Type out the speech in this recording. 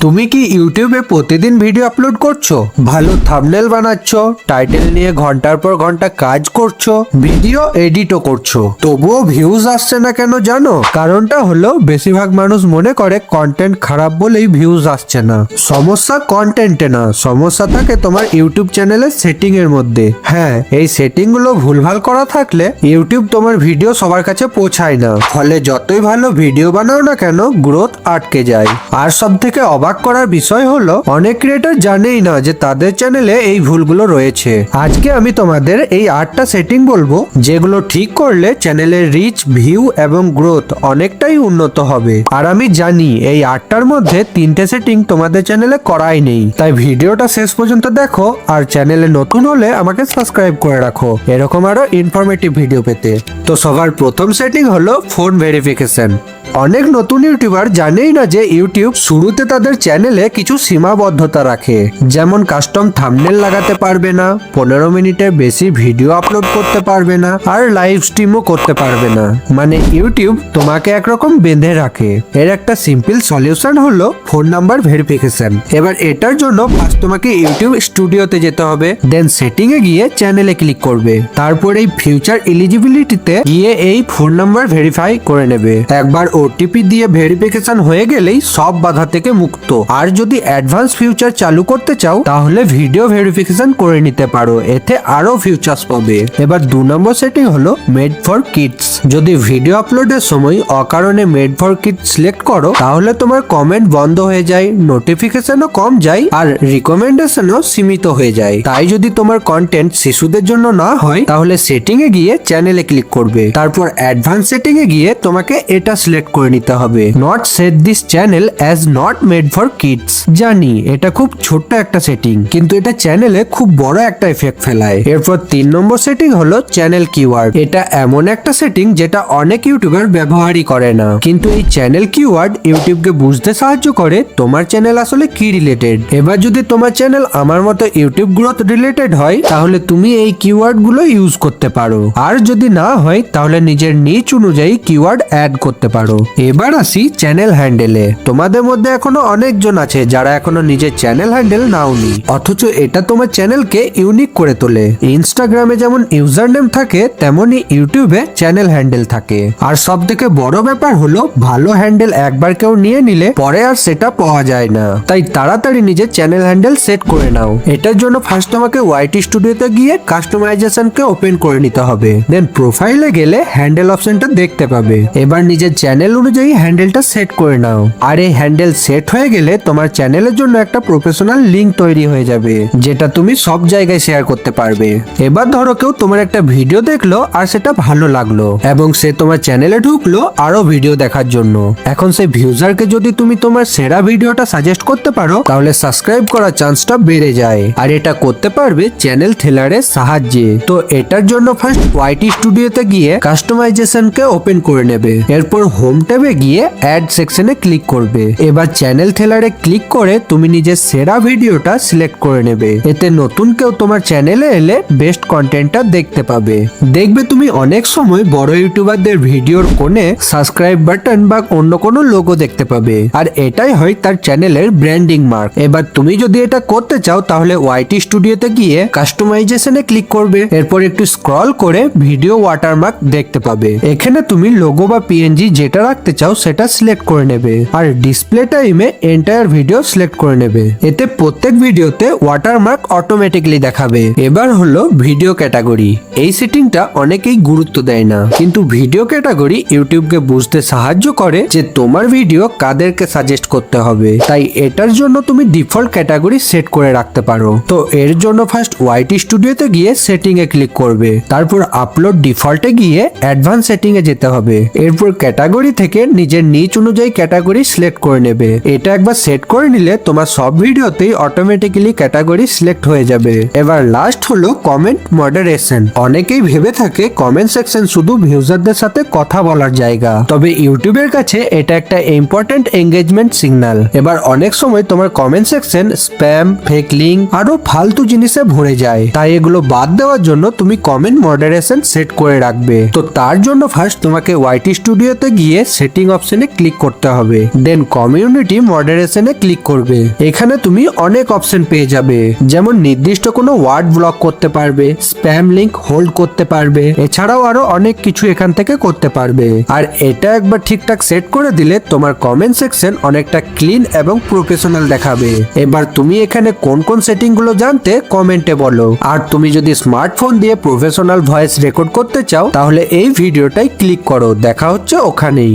তুমি কি ইউটিউবে প্রতিদিন ভিডিও আপলোড করছো, ভালো থাম্বনেল বানাচ্ছো, টাইটেল নিয়ে ঘন্টার পর ঘন্টা কাজ করছো, ভিডিও এডিটও করছো, তবুও ভিউজ আসছে না কেন জানো? কারণটা হলো বেশিরভাগ মানুষ মনে করে কন্টেন্ট খারাপ বলেই ভিউজ আসছে না। সমস্যা কন্টেন্টে না, সমস্যা থাকে তোমার ইউটিউব চ্যানেলের সেটিং এর মধ্যে। হ্যাঁ, এই সেটিং গুলো ভুলভাল করা থাকলে ইউটিউব তোমার ভিডিও সবার কাছে পৌঁছায় না, ফলে যতই ভালো ভিডিও বানাও না কেন গ্রোথ আটকে যায়। আর সব থেকে অবাক করার বিষয় হলো অনেক ক্রিয়েটর জানেই না যে তাদের চ্যানেলে এই ভুলগুলো রয়েছে। আজকে আমি তোমাদের এই 8টা সেটিং বলবো যেগুলো ঠিক করলে চ্যানেলের রিচ, ভিউ এবং গ্রোথ অনেকটাই উন্নত হবে। আর আমি জানি এই 8টার মধ্যে 3টে সেটিং তোমাদের চ্যানেলে করাই নেই, তাই ভিডিওটা শেষ পর্যন্ত দেখো। আর চ্যানেলে নতুন হলে আমাকে সাবস্ক্রাইব করে রাখো এরকম আরো ইনফরমেটিভ ভিডিও পেতে। তো সবার প্রথম সেটিং হলো ফোন ভেরিফিকেশন। অনেক নতুন ইউটিউবার জানেই না যে ইউটিউব শুরুতে তাদের চ্যানেলে কিছু সীমাবদ্ধতা রাখে, যেমন কাস্টম থাম্বনেল লাগাতে পারবে না, 15 মিনিটের বেশি ভিডিও আপলোড করতে পারবে না, আর লাইভ স্ট্রিমও করতে পারবে না। মানে ইউটিউব তোমাকে একরকম বেঁধে রাখে। এর একটা সিম্পল সলিউশন হলো ফোন নাম্বার ভেরিফিকেশন। এবার এটার জন্য ফার্স্ট তোমাকে ইউটিউব স্টুডিওতে যেতে হবে, দেন সেটিং এ গিয়ে চ্যানেলে ক্লিক করবে, তারপর এই ফিউচার এলিজিবিলিটিতে গিয়ে এই ফোন নাম্বার ভেরিফাই করে নেবে। একবার ওটিপি দিয়ে ভেরিফিকেশন হয়ে গেলেই সব বাধা থেকে মুক্ত। আর যদি অ্যাডভান্স ফিউচার চালু করতে চাও তাহলে ভিডিও ভেরিফিকেশন করে নিতে পারো, এতে আরো ফিউচার্স পাবে। এবার 2 নম্বর সেটিং হলো মেড ফর কিডস। যদি ভিডিও আপলোডের সময় অকারণে মেড ফর কিডস সিলেক্ট করো তাহলে তোমার কমেন্ট বন্ধ হয়ে যায়, নোটিফিকেশনও কম যায়, আর রিকমেন্ডেশনও সীমিত হয়ে যায়। তাই যদি তোমার কন্টেন্ট শিশুদের জন্য না হয় তাহলে সেটিং এ গিয়ে চ্যানেলে ক্লিক করবে, তারপর অ্যাডভান্স সেটিং এ গিয়ে তোমাকে এটা সিলেক্ট করে নিতে হবে, not set this channel as not made for kids. জানি এটা খুব ছোট্ট একটা সেটিং, কিন্তু এটা চ্যানেলে খুব বড় একটা এফেক্ট ফেলায়। এরপর 3 নম্বর সেটিং হলো চ্যানেল কিওয়ার্ড। এটা এমন একটা সেটিং যেটা অনেক ইউটিউবার ব্যবহারই করে না, কিন্তু এই চ্যানেল কিওয়ার্ড ইউটিউবকে বুঝতে সাহায্য করে তোমার চ্যানেল আসলে কি রিলেটেড। এবার যদি তোমার চ্যানেল আমার মতো ইউটিউব গ্রোথ রিলেটেড হয় তাহলে তুমি এই কিওয়ার্ড গুলো ইউজ করতে পারো, আর যদি না হয় তাহলে নিজের নিচ অনুযায়ী কিওয়ার্ড অ্যাড করতে পারো। এবার আসি চ্যানেল হ্যান্ডেলে। তোমাদের মধ্যে এখনো অনেকজন আছে যারা এখনো নিজের চ্যানেল হ্যান্ডেল নাওনি, অথচ এটা তোমার চ্যানেলকে ইউনিক করে তোলে। ইনস্টাগ্রামে যেমন ইউজার নেম থাকে তেমনি ইউটিউবে চ্যানেল হ্যান্ডেল থাকে। আর সব থেকে বড় ব্যাপার হলো ভালো হ্যান্ডেল একবার কেউ নিয়ে নিলে পরে আর সেটা পাওয়া যায় না, তাই তাড়াতাড়ি নিজের চ্যানেল হ্যান্ডেল সেট করে নাও। এটার জন্য ফার্স্ট তোমাকে ওয়াইটি স্টুডিওতে গিয়ে কাস্টমাইজেশনকে ওপেন করে নিতে হবে, দেন প্রোফাইলে গেলে হ্যান্ডেল অপশনটা দেখতে পাবে। এবার নিজের চ্যানেল অনুযায়ী হ্যান্ডেলটা সেট করে নাও। আর এই হ্যান্ডেল সেট হয়ে গেলে তোমার চ্যানেলের জন্য একটা প্রফেশনাল লিংক তৈরি হয়ে যাবে, যেটা তুমি সব জায়গায় শেয়ার করতে পারবে। এবার ধরো কেউ তোমার একটা ভিডিও দেখলো আর সেটা ভালো লাগলো এবং সে তোমার চ্যানেলে ঢুকলো আরো ভিডিও দেখার জন্য। এখন সেই ভিউজারকে যদি তুমি তোমার সেরা ভিডিওটা সাজেস্ট করতে পারো তাহলে সাবস্ক্রাইব করার চান্সটা বেড়ে যায়। আর এটা করতে পারবে চ্যানেল থ্রেলারের সাহায্যে। তো এটার জন্য ফার্স্ট ওয়াইটি স্টুডিওতে গিয়ে কাস্টমাইজেশনকে ওপেন করে নেবে, এরপর হোম ট্যাবে গিয়ে অ্যাড সেকশনে ক্লিক করবে। এবার চ্যানেল থ্রেলারে ক্লিক করে তুমি নিজের সেরা ভিডিওটা সিলেক্ট করে নেবে, এতে নতুন কেউ তোমার চ্যানেলে এলে বেস্ট কন্টেন্টটা দেখতে পাবে। দেখবে তুমি অনেক সময় বড় ইউটিউবারদের ভিডিওর কোণে সাবস্ক্রাইব বাটন বা অন্য কোনো লোগো দেখতে পাবে, আর এটাই হয় তার চ্যানেলের ব্র্যান্ডিং মার্ক। এবার তুমি যদি এটা করতে চাও তাহলে ওয়াইটি স্টুডিওতে গিয়ে কাস্টমাইজেশনে ক্লিক করবে, এরপর একটু স্ক্রল করে ভিডিও ওয়াটারমার্ক দেখতে পাবে। এখানে তুমি লোগো বা পিএনজি যেটা রাখতে চাও সেটা সিলেক্ট করে নেবে, আর ডিসপ্লে টাইমে এন্টায়ার ভিডিও সিলেক্ট করে নেবে, এতে প্রত্যেক ভিডিওতে ওয়াটারমার্ক অটোমেটিকলি দেখাবে। এবার হলো ভিডিও ক্যাটাগরি। এই সেটিংটা অনেকেই গুরুত্ব দেয় না, কিন্তু ভিডিও ক্যাটাগরি ইউটিউবকে বুঝতে সাহায্য করে যে তোমার ভিডিও কাদেরকে সাজেস্ট করতে হবে। তাই এটার জন্য তুমি ডিফল্ট ক্যাটাগরি সেট করে রাখতে পারো। তো এর জন্য ফার্স্ট ওয়াইটি স্টুডিওতে গিয়ে সেটিং এ ক্লিক করবে, তারপর আপলোড ডিফল্টে গিয়ে অ্যাডভান্স সেটিং এ যেতে হবে, এরপর ক্যাটাগরি থেকে নিজের নিচ অনুযায়ী ক্যাটাগরি সিলেক্ট করে নেবে। এটা একবার সেট করে নিলে তোমার সব ভিডিওতেই অটোমেটিক্যালি ক্যাটাগরি সিলেক্ট হয়ে যাবে। এবার লাস্ট হলো কমেন্ট মডারেশন। অনেকেই ভেবে থাকে কমেন্ট সেকশন শুধু ভিউজারদের সাথে কথা বলার জায়গা, তবে ইউটিউবের কাছে এটা একটা ইম্পর্টেন্ট এঙ্গেজমেন্ট সিগন্যাল। এবার অনেক সময় তোমার comment section spam, fake link আরো ফালতু জিনিসে ভরে যায়, তাই এগুলো বাদ দেওয়ার জন্য তুমি কমেন্ট মডারেশন সেট করে রাখবে। তো তার জন্য ফার্স্ট তোমাকে ওয়াইটি স্টুডিওতে গিয়ে সেটিং অপশনে ক্লিক করতে হবে, দেন কমিউনিটি মডারেশনে ক্লিক করবে। এখানে তুমি অনেক অপশন পেয়ে যাবে, যেমন নির্দিষ্ট কোনো ওয়ার্ড ব্লক করতে পারবে, স্প্যাম লিংক হোল্ড করতে পারবে, এছাড়াও আরো অনেক কিছু এখান থেকে করতে পারবে। আর এটা একবার ঠিকঠাক সেট করে দিলে তোমার কমেন্ট সেকশন অনেকটা ক্লিন এবং প্রফেশনাল দেখাবে। এবার তুমি এখানে কোন কোন সেটিং গুলো জানতে কমেন্টে বলো। আর তুমি যদি স্মার্টফোন দিয়ে প্রফেশনাল ভয়েস রেকর্ড করতে চাও তাহলে এই ভিডিওটাই ক্লিক করো। দেখা হচ্ছে ওখানেই।